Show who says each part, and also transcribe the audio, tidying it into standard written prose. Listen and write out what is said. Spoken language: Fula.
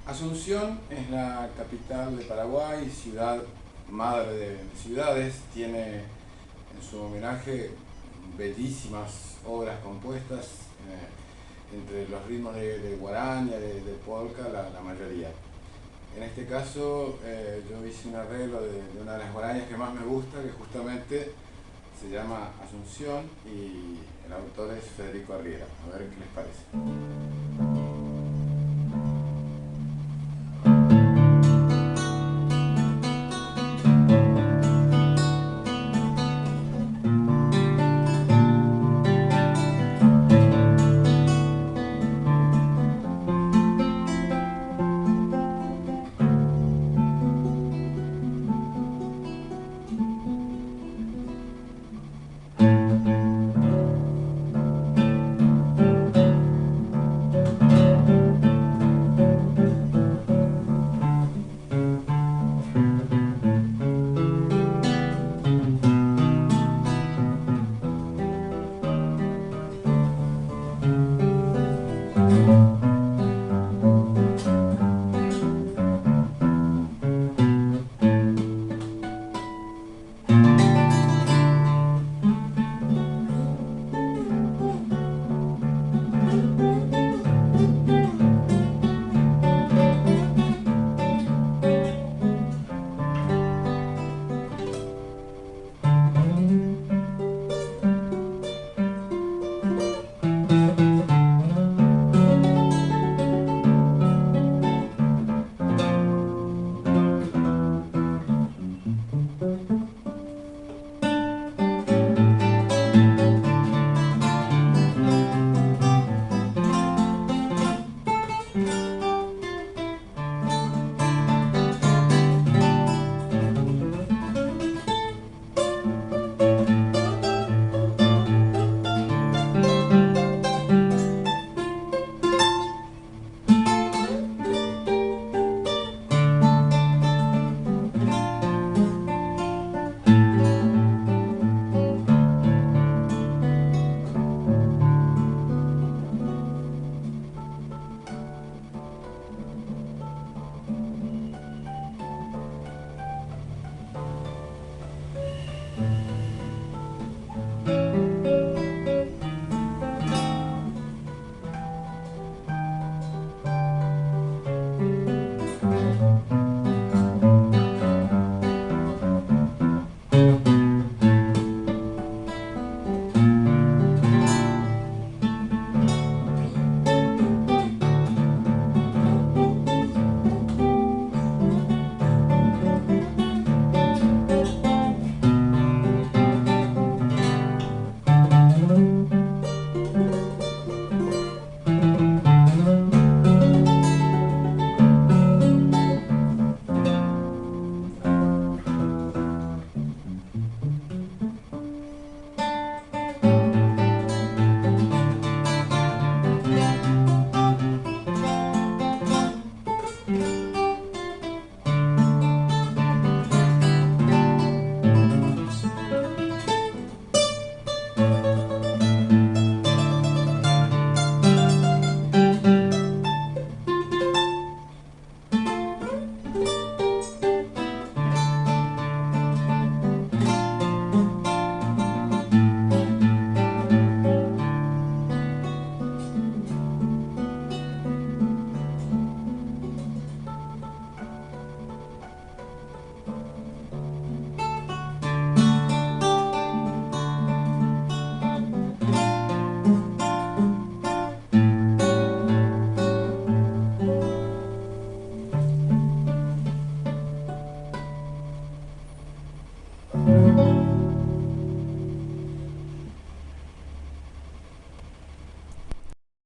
Speaker 1: Asunción es la capital de Paraguay, ciudad madre de ciudades. Tiene en su homenaje bellísimas obras compuestas entre los ritmos de guaraña, de polka, la mayoría. En este caso yo hice un arreglo de una de las guarañas que más me gusta, que justamente se llama Asunción, y el autor es Federico Arriera. A ver qué les parece.